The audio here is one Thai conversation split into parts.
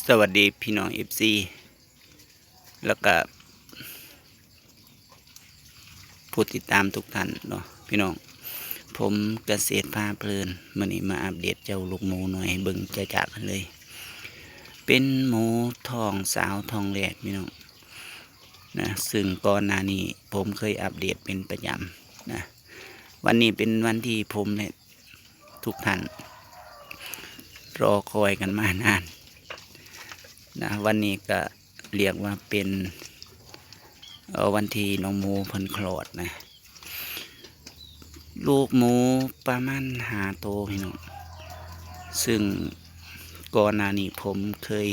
สวัสดีพี่น้องFC แล้วก็ผู้ติดตามทุกท่านเนาะพี่น้องผมเกษตรพาเพลินมื้อนี้มาอัปเดตเจ้าลูกหมูหน่อยเบิ่งจะจากกันเลยเป็นหมูทองสาวทองแรกพี่น้องนะซึ่งก่อนหน้านี้ผมเคยอัปเดตเป็นประจำนะวันนี้เป็นวันที่ผมและทุกท่านรอคอยกันมานานนะวันนี้ก็เรียกว่าเป็นวันที่น้องหมูเพิ่นคลอดนะลูกหมูประมาณ5 โตวพี่น้องซึ่งก่อนหน้านี้ผมเคย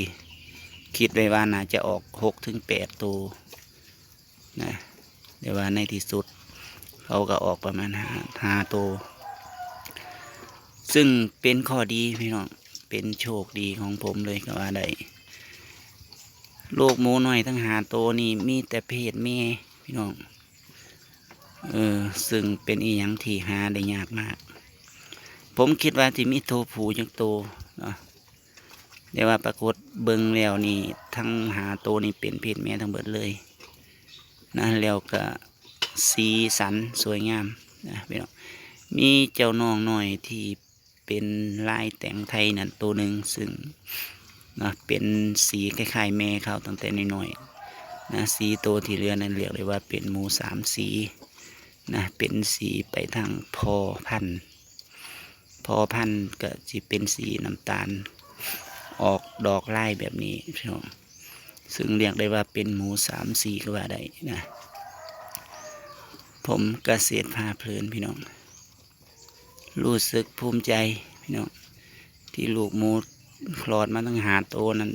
คิดไว้ว่าน่าจะออก6 ถึง 8 ตัวนะแต่ว่าในที่สุดเขาก็ออกประมาณห้าตัวซึ่งเป็นข้อดีพี่น้องเป็นโชคดีของผมเลยก็ว่าได้ลูกหมูน้อยทั้ง5 ตัวนี่มีแต่เพศแม่พี่น้องซึ่งเป็นอีหยังที่หาได้ยากมากผมคิดว่าที่มีตัวผู้จักตัวเนาะแต่ว่าปรากฏเบิ่งแล้วนี่ทั้ง5 ตัวนี่เป็นเพศแม่ทั้งเบิดเลยนะแล้วก็สีสันสวยงามนะพี่น้องมีเจ้าน้องน้อยที่เป็นลายแต่งไทยนั่นตัวหนึ่งซึ่งนะเป็นสีคล้ายๆแม่เขาตั้งแต่น้อยๆนะสีตัวที่เหลือนั้นเรียกเลยว่าเป็นหมู3 สีนะเป็นสีไปทางพอพันธุ์ก็จะเป็นสีน้ำตาลออกดอกไล่แบบนี้พี่น้องซึ่งเรียกได้ว่าเป็นหมู3 สีก็ว่าได้นะผมเกษตรพาเพลินพี่น้องรู้สึกภูมิใจพี่น้องที่ลูกหมูคลอดมาตั้ง5 ตัวนั้น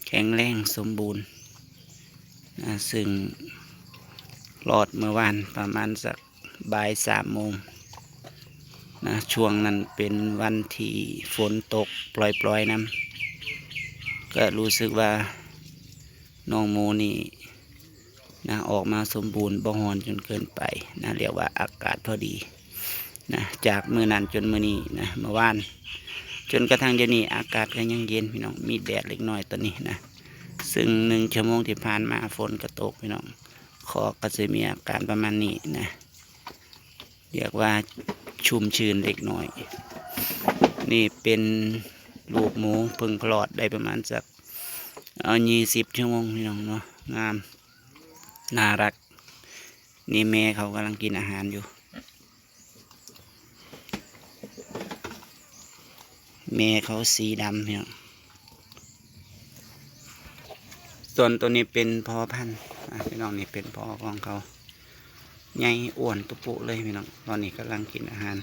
แข็งแรงสมบูรณ์นะซึ่งคลอดเมื่อวานประมาณสักบ่าย3 โมงนะช่วงนั้นเป็นวันที่ฝนตกปล่อยๆน้ำก็รู้สึกว่าน้องหมูนี่นะออกมาสมบูรณ์บ่ฮ้อนจนเกินไปนะเรียกว่าอากาศพอดีนะจากมื้อนั้นจนมื้อนี้นะเมื่อวานจนกระทั่งเดี๋ยวนี้อากาศก็ยังเย็นพี่น้องมีแดดเล็กน้อยตอนนี้นะซึ่ง1 ชั่วโมงที่ผ่านมาฝนก็ตกพี่น้องขอก็จะมีอาการประมาณนี้นะเรียกว่าชุ่มชื้นเล็กน้อยนี่เป็นลูกหมูเพิ่งคลอดได้ประมาณสัก20 ชั่วโมงพี่น้องเนาะงามน่ารักนี่แม่เขากำลังกินอาหารอยู่แม่เขาสีดำพี่น้องส่วนตัวนี้เป็นพ่อพันธุ์พี่น้องนี่เป็นพ่อของเขาใหญ่อ้วนตุปุเลยพี่น้องตอนนี้กำลังกินอาหาร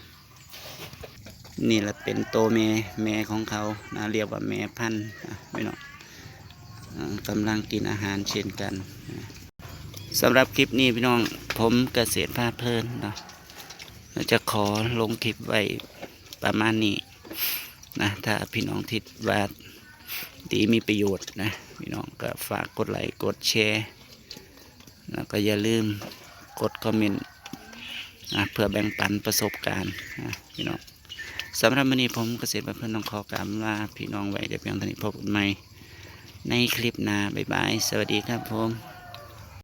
นี่แหละเป็นโตแม่ของเขานะเรียกว่าแม่พันธุ์พี่น้องกำลังกินอาหารเช่นกันสำหรับคลิปนี้พี่น้องผมเกษตรพาเพลินเนาะจะขอลงคลิปไว้ประมาณนี้นะถ้าพี่น้องทิดว่าดีมีประโยชน์นะพี่น้องก็ฝากกดไลค์กดแชร์แล้วก็อย่าลืมกดคอมเมนต์เพื่อแบ่งปันประสบการณ์พี่น้องสำหรับวันนี้ผมเกษตรพาเพลินต้องขอกราบลาพี่น้องไว้เดี๋ยวเพียงเท่านี้พบกันใหม่ในคลิปหน้าบ๊ายบายสวัสดีครับผม